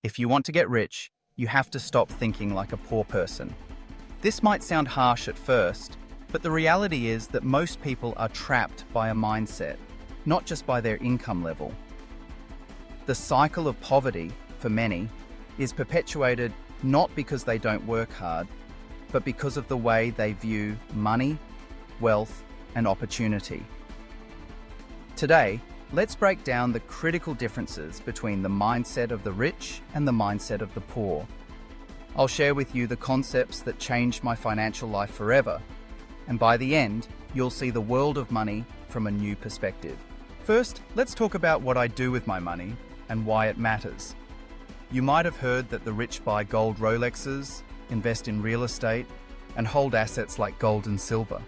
If you want to get rich, you have to stop thinking like a poor person. This might sound harsh at first, but the reality is that most people are trapped by a mindset, not just by their income level. The cycle of poverty, for many, is perpetuated not because they don't work hard, but because of the way they view money, wealth, and opportunity. Today, let's break down the critical differences between the mindset of the rich and the mindset of the poor. I'll share with you the concepts that changed my financial life forever, and by the end, you'll see the world of money from a new perspective. First, let's talk about what I do with my money and why it matters. You might have heard that the rich buy gold Rolexes, invest in real estate, and hold assets like gold and silver.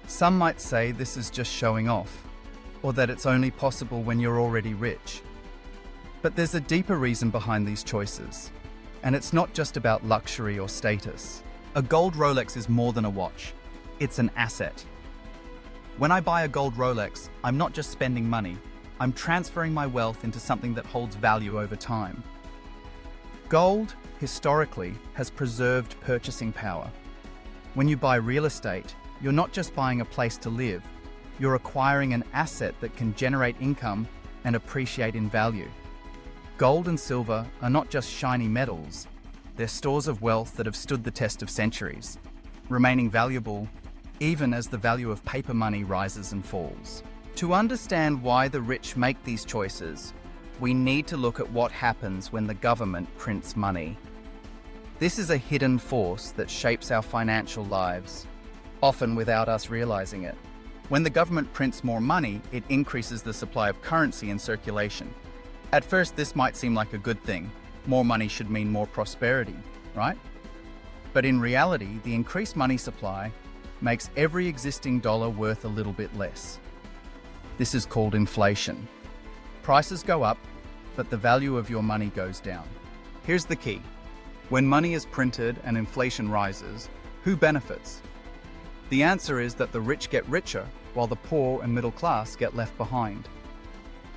Some might say this is just showing off, or that it's only possible when you're already rich. But there's a deeper reason behind these choices, and it's not just about luxury or status. A gold Rolex is more than a watch, it's an asset. When I buy a gold Rolex, I'm not just spending money, I'm transferring my wealth into something that holds value over time. Gold, historically, has preserved purchasing power. When you buy real estate, you're not just buying a place to live, you're acquiring an asset that can generate income and appreciate in value. Gold and silver are not just shiny metals, they're stores of wealth that have stood the test of centuries, remaining valuable even as the value of paper money rises and falls. To understand why the rich make these choices, we need to look at what happens when the government prints money. This is a hidden force that shapes our financial lives, often without us realizing it. When the government prints more money, it increases the supply of currency in circulation. At first, this might seem like a good thing. More money should mean more prosperity, right? But in reality, the increased money supply makes every existing dollar worth a little bit less. This is called inflation. Prices go up, but the value of your money goes down. Here's the key. When money is printed and inflation rises, who benefits? The answer is that the rich get richer, while the poor and middle class get left behind.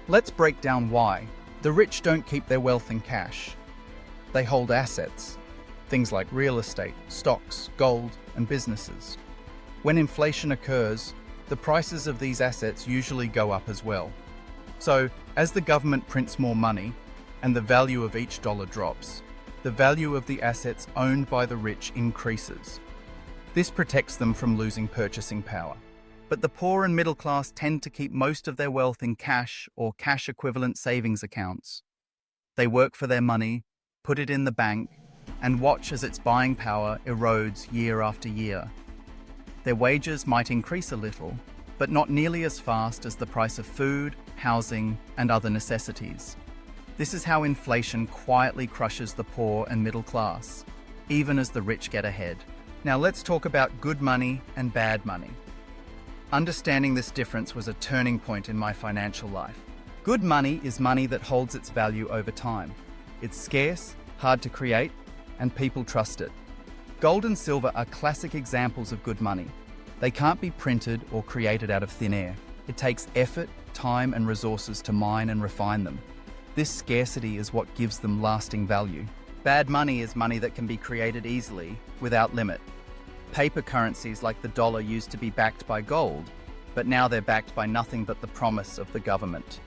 Let's break down why. The rich don't keep their wealth in cash. They hold assets, things like real estate, stocks, gold, and businesses. When inflation occurs, the prices of these assets usually go up as well. So, as the government prints more money and the value of each dollar drops, the value of the assets owned by the rich increases. This protects them from losing purchasing power. But the poor and middle class tend to keep most of their wealth in cash or cash equivalent savings accounts. They work for their money, put it in the bank, and watch as its buying power erodes year after year. Their wages might increase a little, but not nearly as fast as the price of food, housing, and other necessities. This is how inflation quietly crushes the poor and middle class, even as the rich get ahead. Now let's talk about good money and bad money. Understanding this difference was a turning point in my financial life. Good money is money that holds its value over time. It's scarce, hard to create, and people trust it. Gold and silver are classic examples of good money. They can't be printed or created out of thin air. It takes effort, time, and resources to mine and refine them. This scarcity is what gives them lasting value. Bad money is money that can be created easily, without limit. Paper currencies like the dollar used to be backed by gold, but now they're backed by nothing but the promise of the government.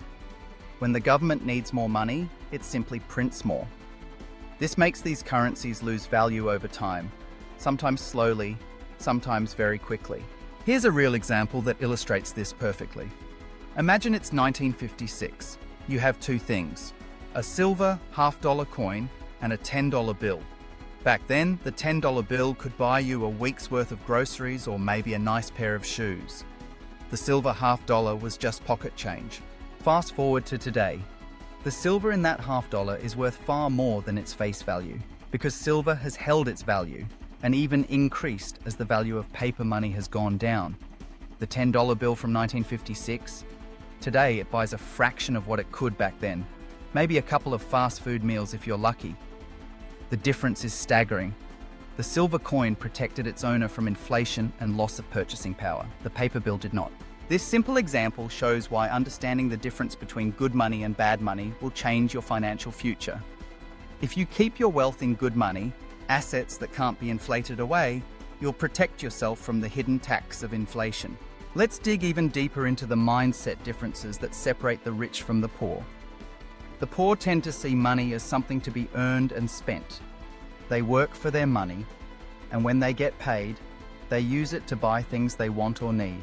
When the government needs more money, it simply prints more. This makes these currencies lose value over time, sometimes slowly, sometimes very quickly. Here's a real example that illustrates this perfectly. Imagine it's 1956. You have two things, a silver half-dollar coin and a $10 bill. Back then, the $10 bill could buy you a week's worth of groceries or maybe a nice pair of shoes. The silver half-dollar was just pocket change. Fast forward to today. The silver in that half-dollar is worth far more than its face value, because silver has held its value and even increased as the value of paper money has gone down. The $10 bill from 1956, today it buys a fraction of what it could back then, maybe a couple of fast food meals if you're lucky. The difference is staggering. The silver coin protected its owner from inflation and loss of purchasing power. The paper bill did not. This simple example shows why understanding the difference between good money and bad money will change your financial future. If you keep your wealth in good money, assets that can't be inflated away, you'll protect yourself from the hidden tax of inflation. Let's dig even deeper into the mindset differences that separate the rich from the poor. The poor tend to see money as something to be earned and spent. They work for their money, and when they get paid, they use it to buy things they want or need.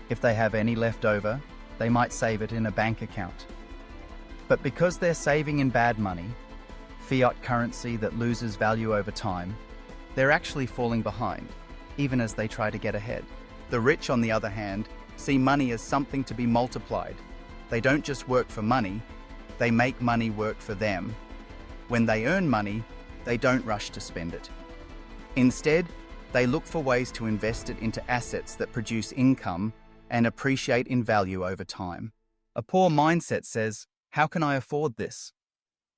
If they have any left over, they might save it in a bank account. But because they're saving in bad money, fiat currency that loses value over time, they're actually falling behind, even as they try to get ahead. The rich, on the other hand, see money as something to be multiplied. They don't just work for money, they make money work for them. When they earn money, they don't rush to spend it. Instead, they look for ways to invest it into assets that produce income and appreciate in value over time. A poor mindset says, "How can I afford this?"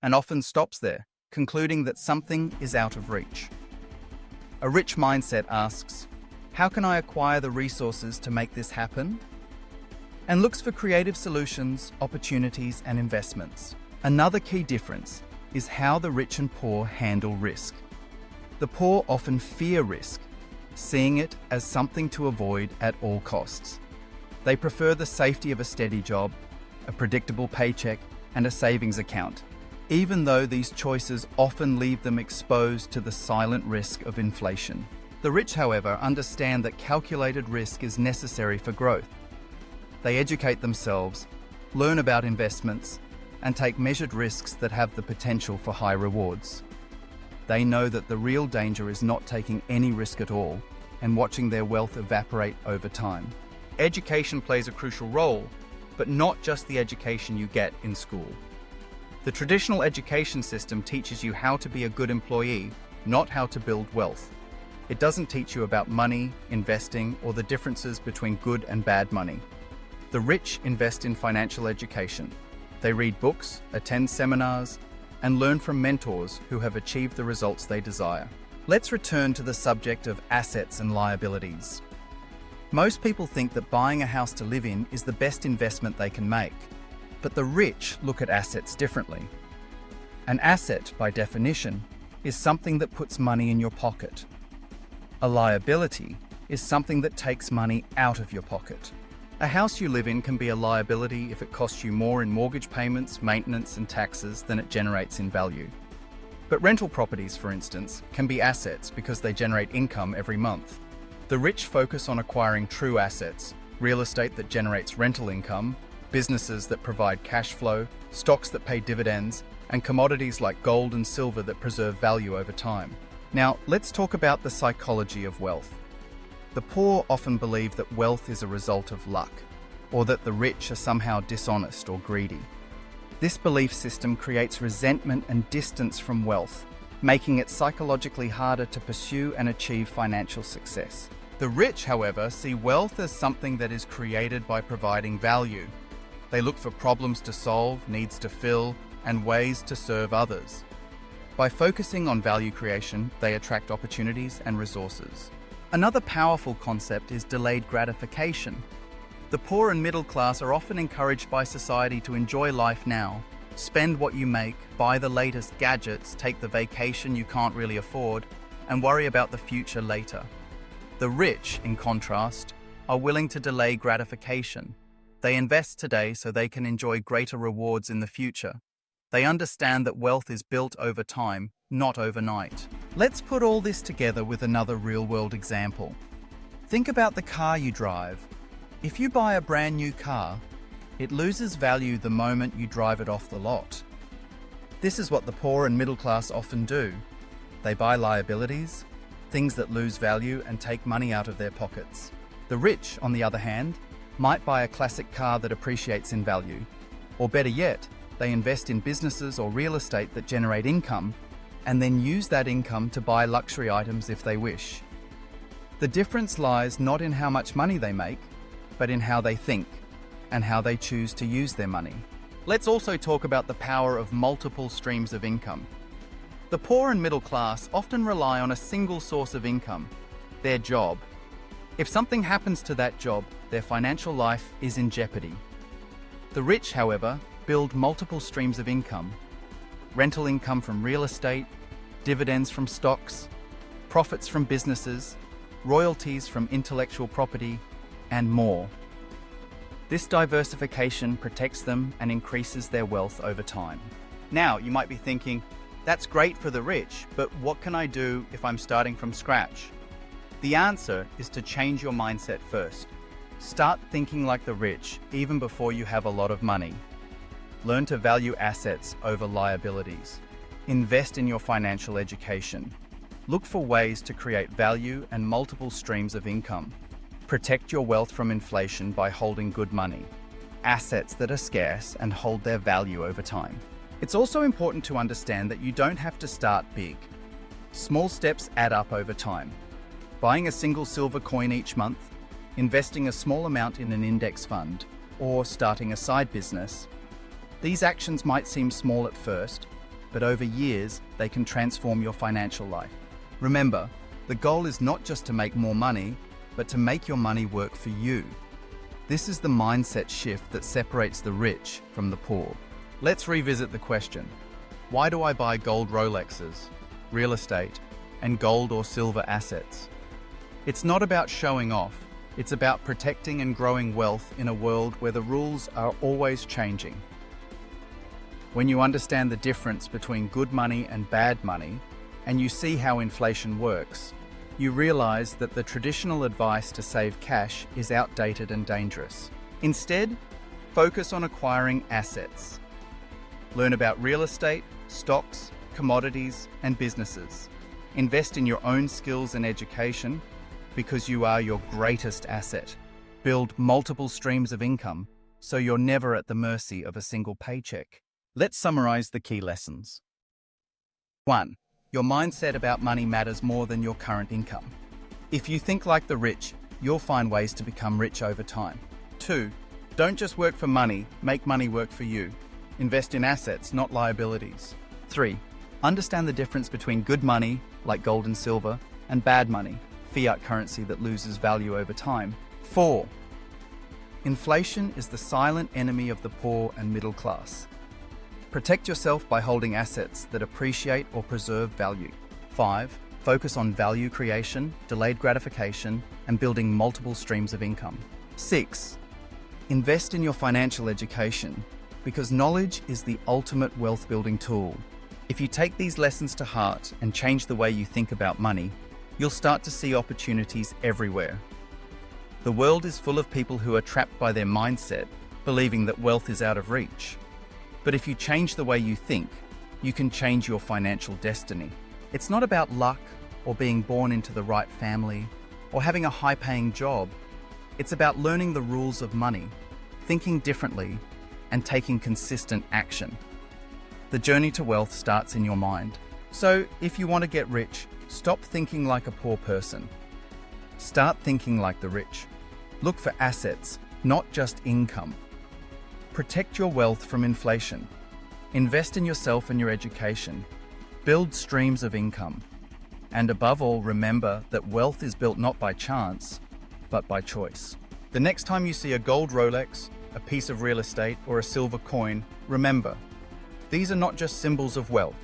and often stops there, concluding that something is out of reach. A rich mindset asks, "How can I acquire the resources to make this happen?" and looks for creative solutions, opportunities, and investments. Another key difference is how the rich and poor handle risk. The poor often fear risk, seeing it as something to avoid at all costs. They prefer the safety of a steady job, a predictable paycheck, and a savings account, even though these choices often leave them exposed to the silent risk of inflation. The rich, however, understand that calculated risk is necessary for growth. They educate themselves, learn about investments, and take measured risks that have the potential for high rewards. They know that the real danger is not taking any risk at all and watching their wealth evaporate over time. Education plays a crucial role, but not just the education you get in school. The traditional education system teaches you how to be a good employee, not how to build wealth. It doesn't teach you about money, investing, or the differences between good and bad money. The rich invest in financial education. They read books, attend seminars, and learn from mentors who have achieved the results they desire. Let's return to the subject of assets and liabilities. Most people think that buying a house to live in is the best investment they can make, but the rich look at assets differently. An asset, by definition, is something that puts money in your pocket. A liability is something that takes money out of your pocket. A house you live in can be a liability if it costs you more in mortgage payments, maintenance, and taxes than it generates in value. But rental properties, for instance, can be assets because they generate income every month. The rich focus on acquiring true assets, real estate that generates rental income, businesses that provide cash flow, stocks that pay dividends, and commodities like gold and silver that preserve value over time. Now, let's talk about the psychology of wealth. The poor often believe that wealth is a result of luck, or that the rich are somehow dishonest or greedy. This belief system creates resentment and distance from wealth, making it psychologically harder to pursue and achieve financial success. The rich, however, see wealth as something that is created by providing value. They look for problems to solve, needs to fill, and ways to serve others. By focusing on value creation, they attract opportunities and resources. Another powerful concept is delayed gratification. The poor and middle class are often encouraged by society to enjoy life now, spend what you make, buy the latest gadgets, take the vacation you can't really afford, and worry about the future later. The rich, in contrast, are willing to delay gratification. They invest today so they can enjoy greater rewards in the future. They understand that wealth is built over time, not overnight. Let's put all this together with another real-world example. Think about the car you drive. If you buy a brand new car, it loses value the moment you drive it off the lot. This is what the poor and middle class often do. They buy liabilities, things that lose value and take money out of their pockets. The rich, on the other hand, might buy a classic car that appreciates in value. Or better yet, they invest in businesses or real estate that generate income and then use that income to buy luxury items if they wish. The difference lies not in how much money they make, but in how they think and how they choose to use their money. Let's also talk about the power of multiple streams of income. The poor and middle class often rely on a single source of income, their job. If something happens to that job, their financial life is in jeopardy. The rich, however, build multiple streams of income. rental income from real estate, dividends from stocks, profits from businesses, royalties from intellectual property, and more. This diversification protects them and increases their wealth over time. Now, you might be thinking, that's great for the rich, but what can I do if I'm starting from scratch? The answer is to change your mindset first. Start thinking like the rich even before you have a lot of money. Learn to value assets over liabilities. Invest in your financial education. Look for ways to create value and multiple streams of income. Protect your wealth from inflation by holding good money, assets that are scarce and hold their value over time. It's also important to understand that you don't have to start big. Small steps add up over time. Buying a single silver coin each month, investing a small amount in an index fund, or starting a side business. These actions might seem small at first, but over years, they can transform your financial life. Remember, the goal is not just to make more money, but to make your money work for you. This is the mindset shift that separates the rich from the poor. Let's revisit the question. Why do I buy gold Rolexes, real estate, and gold or silver assets? It's not about showing off. It's about protecting and growing wealth in a world where the rules are always changing. When you understand the difference between good money and bad money, and you see how inflation works, you realize that the traditional advice to save cash is outdated and dangerous. Instead, focus on acquiring assets. Learn about real estate, stocks, commodities, and businesses. Invest in your own skills and education because you are your greatest asset. Build multiple streams of income so you're never at the mercy of a single paycheck. Let's summarize the key lessons. 1. Your mindset about money matters more than your current income. If you think like the rich, you'll find ways to become rich over time. 2. Don't just work for money, make money work for you. Invest in assets, not liabilities. 3. Understand the difference between good money, like gold and silver, and bad money, fiat currency that loses value over time. 4. Inflation is the silent enemy of the poor and middle class. Protect yourself by holding assets that appreciate or preserve value. 5. Focus on value creation, delayed gratification, and building multiple streams of income. 6. Invest in your financial education because knowledge is the ultimate wealth-building tool. If you take these lessons to heart and change the way you think about money, you'll start to see opportunities everywhere. The world is full of people who are trapped by their mindset, believing that wealth is out of reach. But if you change the way you think, you can change your financial destiny. It's not about luck or being born into the right family or having a high-paying job. It's about learning the rules of money, thinking differently, and taking consistent action. The journey to wealth starts in your mind. So if you want to get rich, stop thinking like a poor person. Start thinking like the rich. Look for assets, not just income. Protect your wealth from inflation. Invest in yourself and your education. Build streams of income. And above all, remember that wealth is built not by chance, but by choice. The next time you see a gold Rolex, a piece of real estate, or a silver coin, remember, these are not just symbols of wealth.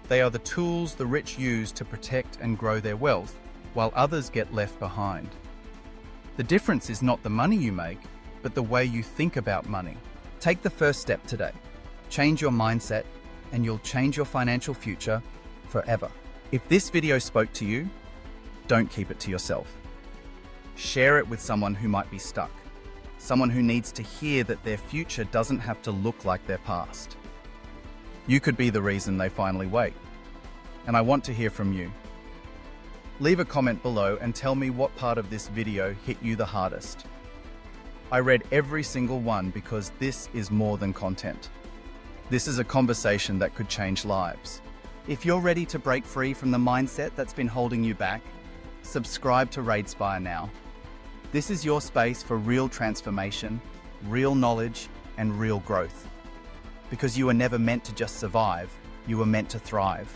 They are the tools the rich use to protect and grow their wealth, while others get left behind. The difference is not the money you make, but the way you think about money. Take the first step today. Change your mindset, and you'll change your financial future forever. If this video spoke to you, don't keep it to yourself. Share it with someone who might be stuck, someone who needs to hear that their future doesn't have to look like their past. You could be the reason they finally wait, and I want to hear from you. Leave a comment below and tell me what part of this video hit you the hardest. I read every single one because this is more than content. This is a conversation that could change lives. If you're ready to break free from the mindset that's been holding you back, subscribe to Raidespire now. This is your space for real transformation, real knowledge, and real growth. Because you were never meant to just survive, you were meant to thrive.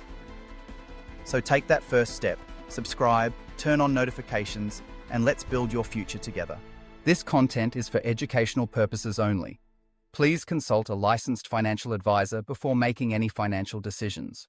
So take that first step, subscribe, turn on notifications, and let's build your future together. This content is for educational purposes only. Please consult a licensed financial advisor before making any financial decisions.